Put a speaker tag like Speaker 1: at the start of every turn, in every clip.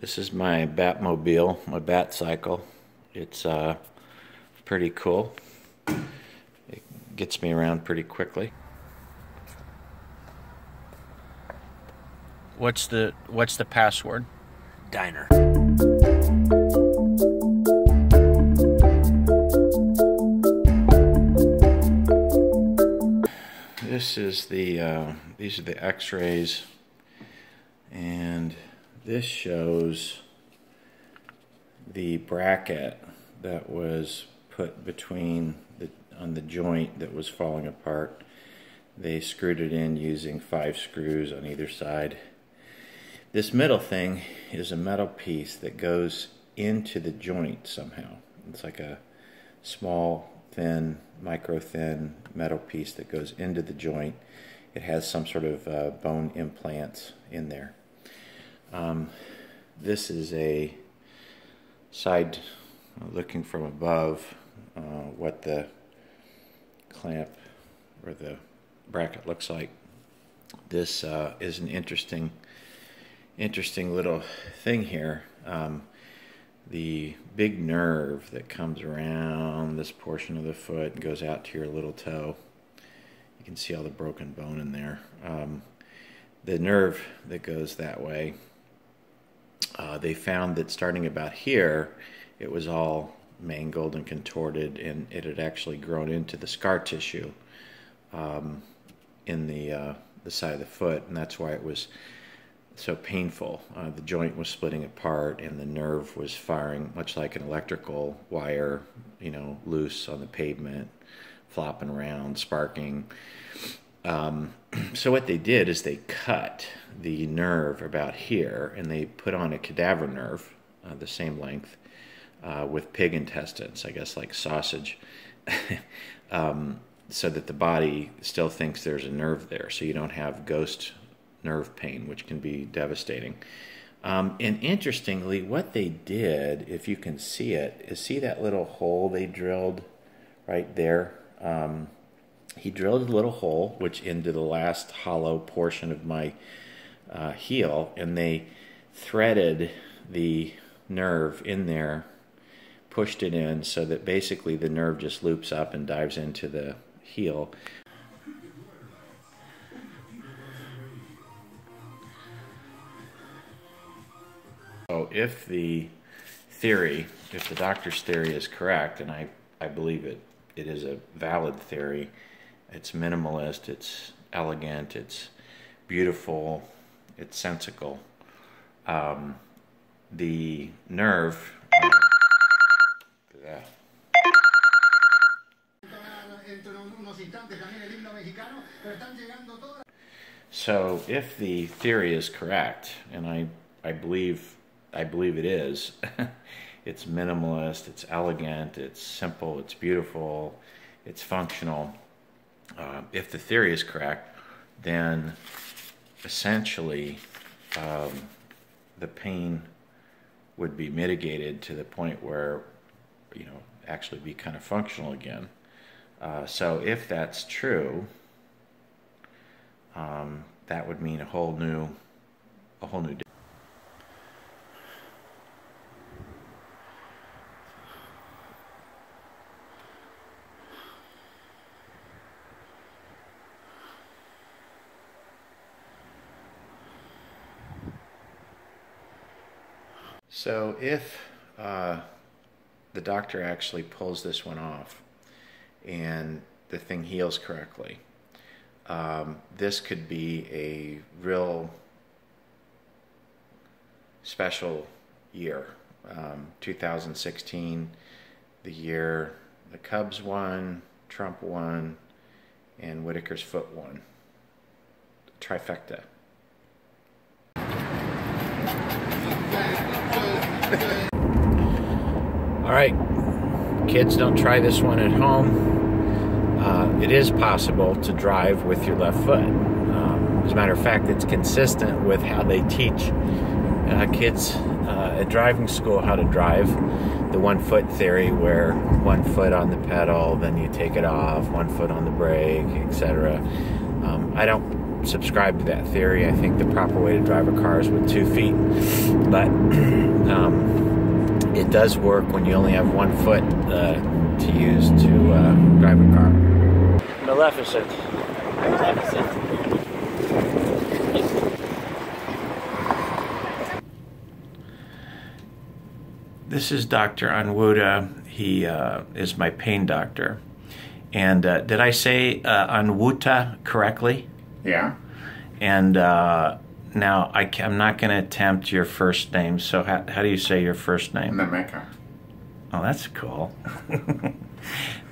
Speaker 1: This is my Batmobile, my Bat Cycle. It's pretty cool. It gets me around pretty quickly.
Speaker 2: What's the password?
Speaker 3: Diner.
Speaker 1: This is these are the X-rays, and this shows the bracket that was put between on the joint that was falling apart. They screwed it in using 5 screws on either side. This middle thing is a metal piece that goes into the joint somehow. It's like a small, thin, micro-thin metal piece that goes into the joint. It has some sort of bone implants in there. This is a side looking from above what the clamp or the bracket looks like. This is an interesting little thing here. The big nerve that comes around this portion of the foot and goes out to your little toe. You can see all the broken bone in there. The nerve that goes that way, they found that starting about here, it was all mangled and contorted, and it had actually grown into the scar tissue in the side of the foot, and that's why it was so painful. The joint was splitting apart, and the nerve was firing much like an electrical wire, you know, loose on the pavement, flopping around, sparking. So what they did is they cut the nerve about here, and they put on a cadaver nerve, the same length, with pig intestines, I guess like sausage, so that the body still thinks there's a nerve there, so you don't have ghost nerve pain, which can be devastating. And interestingly, what they did, if you can see it, is see that little hole they drilled right there? He drilled a little hole, which into the last hollow portion of my heel, and they threaded the nerve in there, pushed it in so that basically the nerve just loops up and dives into the heel. So if the doctor's theory is correct, and I believe it is a valid theory, it's minimalist, it's elegant, it's beautiful, it's sensical. The nerve, so if the theory is correct, and I believe it is, it's minimalist, it's elegant, it's simple, it's beautiful, it's functional. If the theory is correct, then essentially the pain would be mitigated to the point where, you know, actually be kind of functional again. So if that's true, that would mean a whole new day. So if the doctor actually pulls this one off and the thing heals correctly, this could be a real special year. 2016, the year the Cubs won, Trump won, and Whitacre's foot won. Trifecta.
Speaker 2: All right, kids, don't try this one at home. It is possible to drive with your left foot. As a matter of fact, it's consistent with how they teach kids at driving school how to drive. The 1 foot theory, where 1 foot on the pedal, then you take it off, 1 foot on the brake, etc. I don't subscribe to that theory. I think the proper way to drive a car is with 2 feet, but it does work when you only have 1 foot to use to drive a car. Maleficent. Maleficent. This is Dr. Unwuta. He is my pain doctor. And did I say Unwuta correctly?
Speaker 3: Yeah.
Speaker 2: And now I'm not going to attempt your first name. So how do you say your first name?
Speaker 3: Nameka.
Speaker 2: Oh, that's cool.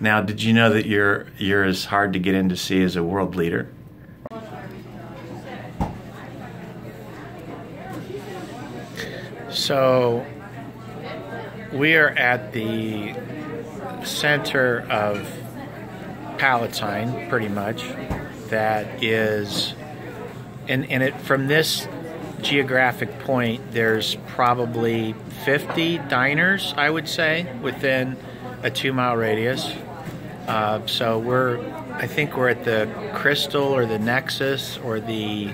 Speaker 2: Now, did you know that you're as hard to get in to see as a world leader? So we are at the center of Palatine, pretty much. That is, and it from this geographic point, there's probably 50 diners, I would say, within a 2-mile radius. So I think we're at the Crystal or the Nexus or the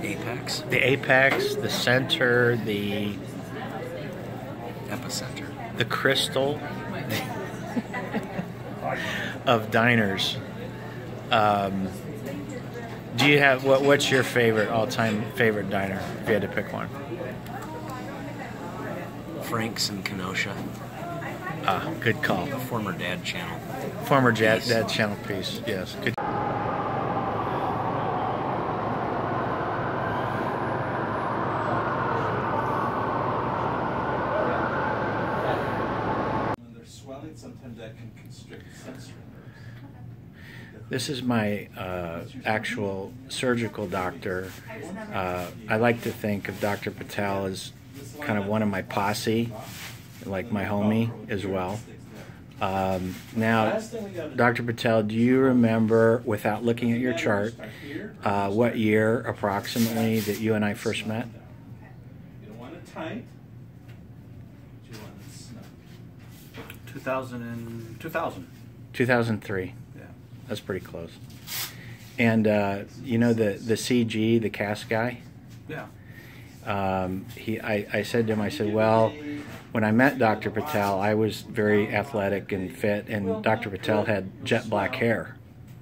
Speaker 4: Apex.
Speaker 2: The Apex, the Center, the
Speaker 4: Epicenter.
Speaker 2: The Crystal of diners. Do you have what's your favorite all-time favorite diner if you had to pick one?
Speaker 4: Frank's in Kenosha.
Speaker 2: Ah, good call.
Speaker 4: The former Dad Channel.
Speaker 2: Former Dad Channel piece. Yes. Good.
Speaker 5: When they're swelling, sometimes that can constrict sensory nerves.
Speaker 2: This is my actual surgical doctor. I like to think of Doctor Patel as kind of one of my posse, like my homie as well. Now, Dr. Patel, do you remember, without looking at your chart, what year approximately that you and I first met?
Speaker 5: You don't want it tight. You want it snug.
Speaker 4: 2000.
Speaker 2: 2003.
Speaker 4: Yeah.
Speaker 2: That's pretty close. And you know the CG, the cast guy?
Speaker 4: Yeah.
Speaker 2: I said to him, I said, well, when I met Dr. Patel, I was very athletic and fit, and Dr. Patel had jet black hair.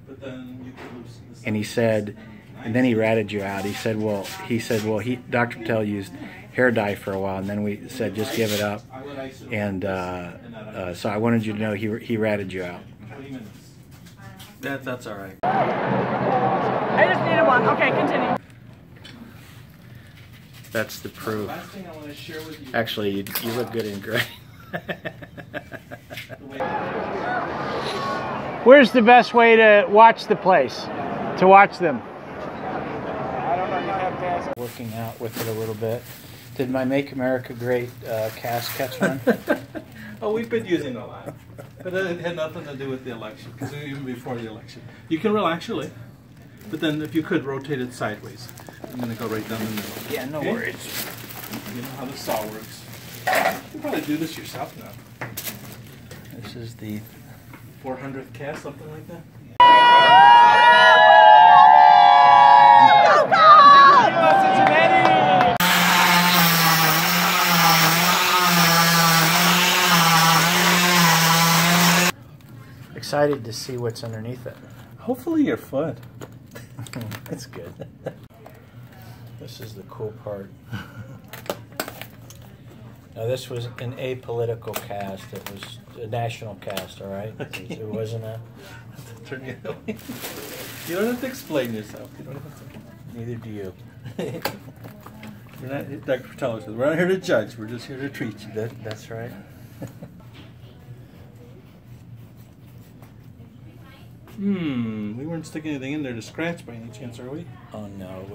Speaker 5: But then you could loosen this.
Speaker 2: And he said, and then he ratted you out. He said, well, Dr. Patel used hair dye for a while, and then we said, just give it up. And so I wanted you to know he ratted you out.
Speaker 5: 20 minutes.
Speaker 4: That's all right.
Speaker 6: I just needed one. Okay, continue.
Speaker 2: That's the proof.
Speaker 5: Last thing I want to share with you.
Speaker 2: Actually, you look good in gray.
Speaker 7: Where's the best way to watch the place? To watch them?
Speaker 5: I don't know. You have to ask.
Speaker 2: Working out with it a little bit. Did my Make America Great cast catch on?
Speaker 5: Oh, we've been using a lot. But it had nothing to do with the election, because even before the election. You can relax your leg, but then if you could, rotate it sideways. I'm going to go right down the middle.
Speaker 2: Yeah, no
Speaker 5: Okay?
Speaker 2: worries.
Speaker 5: You know how the saw works. You can probably do this yourself now.
Speaker 2: This is the
Speaker 5: 400th cast, something like that.
Speaker 2: excited to see what's underneath it.
Speaker 5: Hopefully your foot.
Speaker 2: That's good. This is the cool part. Now this was an apolitical cast. It was a national cast, all right? It wasn't a...
Speaker 5: You don't have to explain yourself. You don't have to.
Speaker 2: Neither do you.
Speaker 5: We're not, Dr. Patel says, we're not here to judge. We're just here to treat you.
Speaker 2: That's right.
Speaker 5: We weren't sticking anything in there to scratch by any chance, are we?
Speaker 2: Oh no,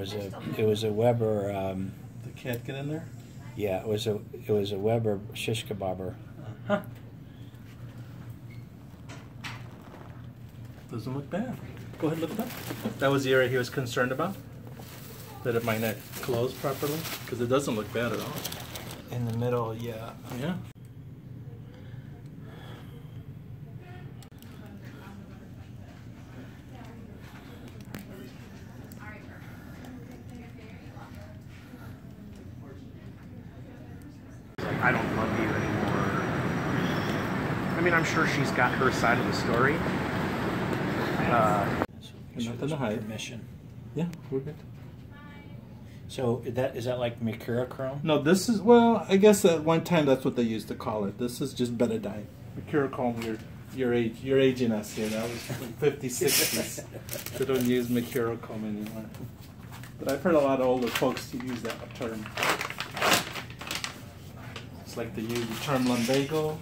Speaker 2: it was a Weber.
Speaker 5: The cat get in there?
Speaker 2: Yeah, it was a Weber shish kebabber.
Speaker 5: Huh. Doesn't look bad. Go ahead, lift it up. That was the area he was concerned about? That it might not close properly? Because it doesn't look bad at all.
Speaker 2: In the middle, yeah.
Speaker 5: Yeah.
Speaker 3: I don't love you anymore. I mean, I'm sure she's got her side of the story.
Speaker 5: Nothing to hide.
Speaker 2: Permission.
Speaker 5: Yeah, we're good.
Speaker 2: So is that like mercurochrome?
Speaker 5: No, this is, well, I guess at one time that's what they used to call it. This is just betadine. Mercurochrome, you're aging us here. That was in the 50s, 60s. They don't use mercurochrome anymore. But I've heard a lot of older folks use that term. It's like they use the term lumbago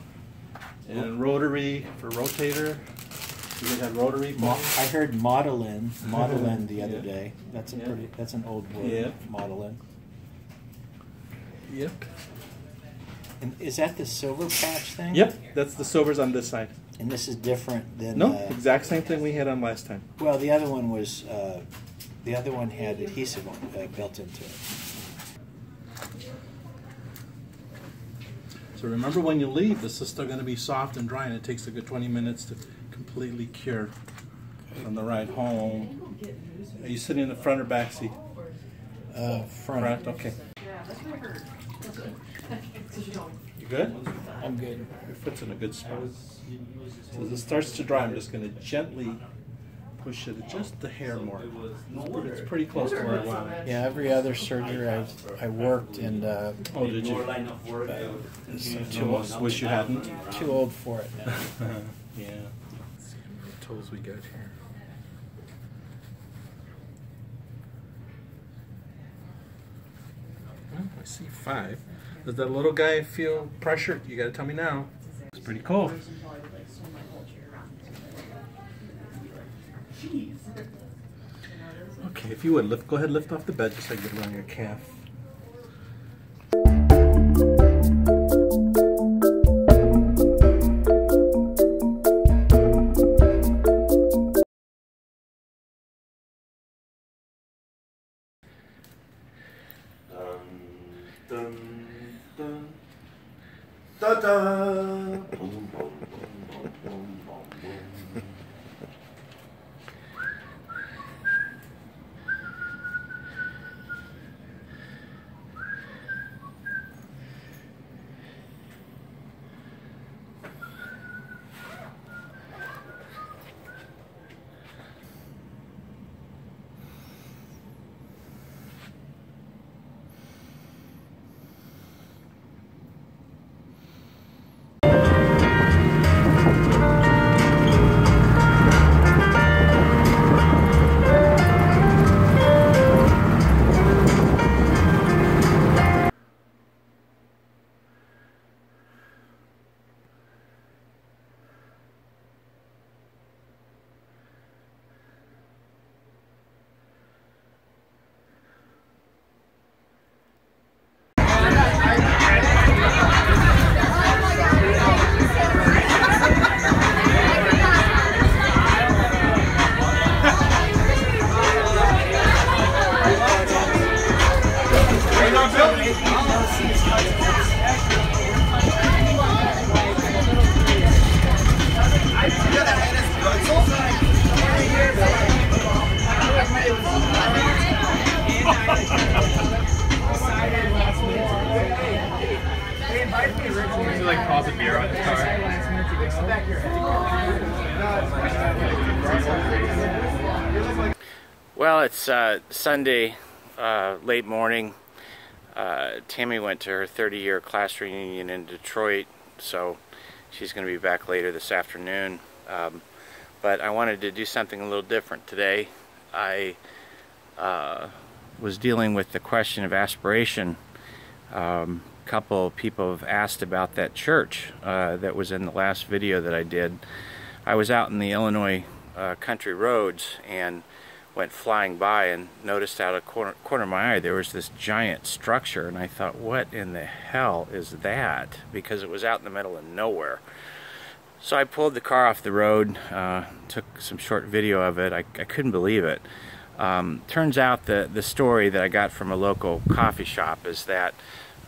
Speaker 5: and rotary for rotator. You had rotary.
Speaker 2: I heard modelin the other day. That's that's an old word.
Speaker 5: Yeah.
Speaker 2: Modelin.
Speaker 5: Yep.
Speaker 2: And is that the silver patch thing?
Speaker 5: Yep, that's the silvers on this side.
Speaker 2: And this is different than
Speaker 5: No, exact same thing we had on last time.
Speaker 2: Well, the other one was the other one had adhesive built into it.
Speaker 5: So remember, when you leave, this is still going to be soft and dry, and it takes a good 20 minutes to completely cure on the ride home. Are you sitting in the front or back seat?
Speaker 2: Front.
Speaker 5: Okay. You good?
Speaker 2: I'm good.
Speaker 5: Your foot's in a good spot. So as it starts to dry, I'm just going to gently push it just a hair more. It's pretty close to where I want it.
Speaker 2: Yeah, every other surgery I worked, and
Speaker 5: Oh, did you? Almost wish you hadn't.
Speaker 2: Too old for it now.
Speaker 5: Yeah. Let's see how many toes we got here. Well, I see 5. Does that little guy feel pressure? You got to tell me now. It's pretty cool. Okay, if you would, go ahead and lift off the bed just so I can get around your calf.
Speaker 2: Well, it's Sunday, late morning. Tammy went to her 30-year class reunion in Detroit, so she's going to be back later this afternoon. But I wanted to do something a little different today. I was dealing with the question of aspiration. A couple of people have asked about that church that was in the last video that I did. I was out in the Illinois country roads and went flying by and noticed out of the corner of my eye there was this giant structure, and I thought, what in the hell is that? Because it was out in the middle of nowhere. So I pulled the car off the road, took some short video of it. I couldn't believe it. Turns out the story that I got from a local coffee shop is that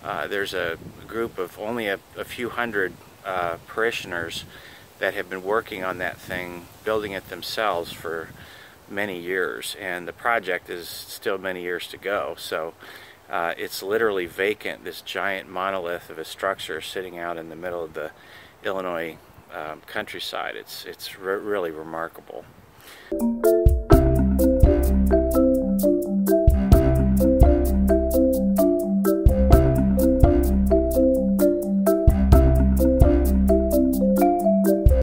Speaker 2: there's a group of only a few hundred parishioners that have been working on that thing, building it themselves for many years, and the project is still many years to go. So
Speaker 1: It's literally vacant, this giant monolith of a structure sitting out in the middle of the Illinois countryside. It's really remarkable.